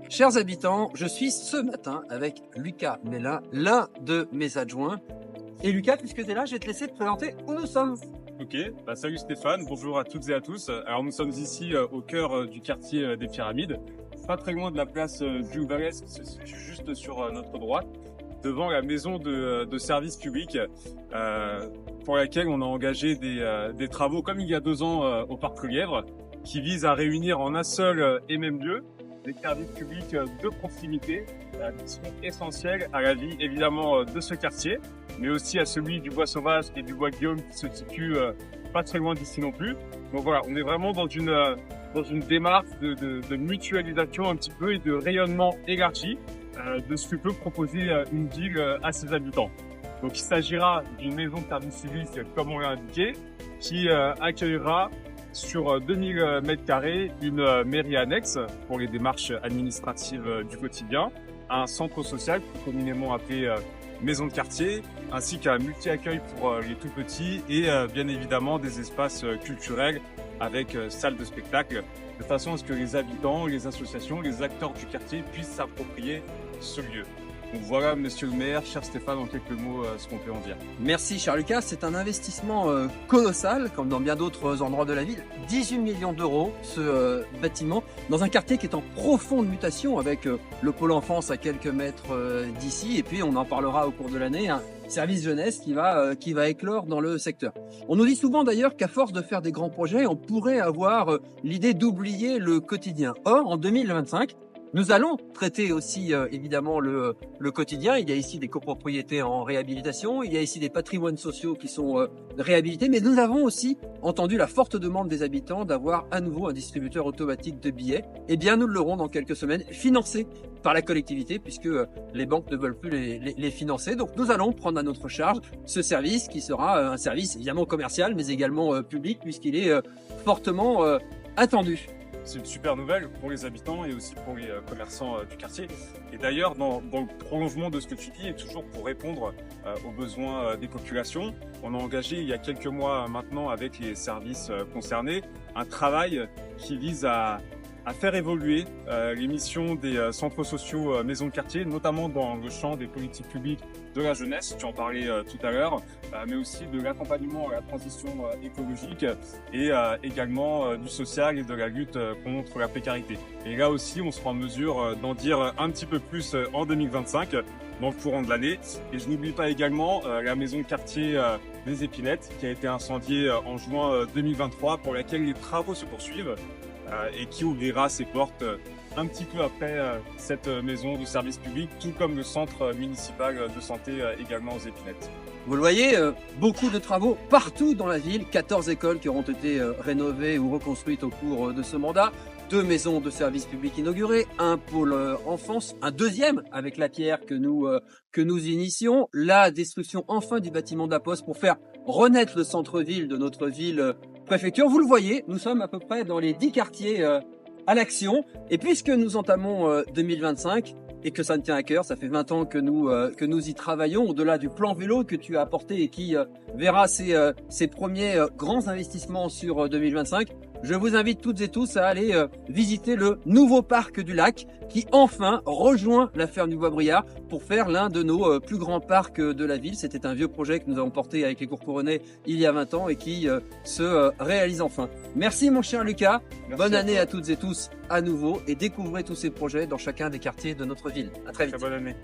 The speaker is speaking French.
Chers habitants, je suis ce matin avec Lucas Mélin, l'un de mes adjoints. Et Lucas, puisque tu es là, je vais te laisser te présenter où nous sommes. Ok, salut Stéphane, bonjour à toutes et à tous. Alors nous sommes ici au cœur du quartier des Pyramides, pas très loin de la place Jules Vallès, qui se situe juste sur notre droite, devant la maison de service public pour laquelle on a engagé des travaux comme il y a 2 ans au Parc Le Lièvre, qui visent à réunir en un seul et même lieu des services publics de proximité qui sont essentiels à la vie évidemment de ce quartier, mais aussi à celui du Bois Sauvage et du Bois Guillaume qui se situe pas très loin d'ici non plus. Donc voilà, on est vraiment dans une démarche de mutualisation un petit peu et de rayonnement élargi de ce que peut proposer une ville à ses habitants. Donc il s'agira d'une maison de service civique, comme on l'a indiqué, qui accueillera sur 2000 m2 une mairie annexe pour les démarches administratives du quotidien, un centre social communément appelé maison de quartier, ainsi qu'un multi-accueil pour les tout petits et bien évidemment des espaces culturels avec salle de spectacle, de façon à ce que les habitants, les associations, les acteurs du quartier puissent s'approprier ce lieu. Donc voilà, monsieur le maire, cher Stéphane, en quelques mots, ce qu'on peut en dire. Merci, cher Lucas. C'est un investissement colossal, comme dans bien d'autres endroits de la ville. 18 millions d'euros, ce bâtiment, dans un quartier qui est en profonde mutation, avec le pôle enfance à quelques mètres d'ici. Et puis, on en parlera au cours de l'année, un service jeunesse qui va éclore dans le secteur. On nous dit souvent d'ailleurs qu'à force de faire des grands projets, on pourrait avoir l'idée d'oublier le quotidien. Or, en 2025, nous allons traiter aussi évidemment le quotidien. Il y a ici des copropriétés en réhabilitation, il y a ici des patrimoines sociaux qui sont réhabilités, mais nous avons aussi entendu la forte demande des habitants d'avoir à nouveau un distributeur automatique de billets. Eh bien, nous l'aurons dans quelques semaines, financé par la collectivité, puisque les banques ne veulent plus les financer. Donc nous allons prendre à notre charge ce service qui sera un service évidemment commercial, mais également public, puisqu'il est fortement attendu. C'est une super nouvelle pour les habitants et aussi pour les commerçants du quartier. Et d'ailleurs, dans le prolongement de ce que tu dis, et toujours pour répondre aux besoins des populations, on a engagé il y a quelques mois maintenant avec les services concernés un travail qui vise à faire évoluer les missions des centres sociaux maisons de quartier, notamment dans le champ des politiques publiques de la jeunesse, tu en parlais tout à l'heure, mais aussi de l'accompagnement à la transition écologique et également du social et de la lutte contre la précarité. Et là aussi, on sera en mesure d'en dire un petit peu plus en 2025, dans le courant de l'année. Et je n'oublie pas également la maison de quartier des Épinettes, qui a été incendiée en juin 2023, pour laquelle les travaux se poursuivent et qui ouvrira ses portes un petit peu après cette maison de service public, tout comme le centre municipal de santé également aux Épinettes. Vous le voyez, beaucoup de travaux partout dans la ville, 14 écoles qui auront été rénovées ou reconstruites au cours de ce mandat, 2 maisons de service public inaugurées, un pôle enfance, un deuxième avec la pierre que nous initions, la destruction enfin du bâtiment de la Poste pour faire renaître le centre-ville de notre ville préfecture. Vous le voyez, nous sommes à peu près dans les 10 quartiers à l'action. Et puisque nous entamons 2025 et que ça me tient à cœur, ça fait 20 ans que nous y travaillons, au-delà du plan vélo que tu as apporté et qui verra ses premiers grands investissements sur 2025, je vous invite toutes et tous à aller visiter le nouveau parc du lac qui enfin rejoint la ferme du Bois-Briard pour faire l'un de nos plus grands parcs de la ville. C'était un vieux projet que nous avons porté avec les Courcouronnais il y a 20 ans et qui se réalise enfin. Merci mon cher Lucas, bonne année à toutes et tous à nouveau et découvrez tous ces projets dans chacun des quartiers de notre ville. À très vite. Très bonne année.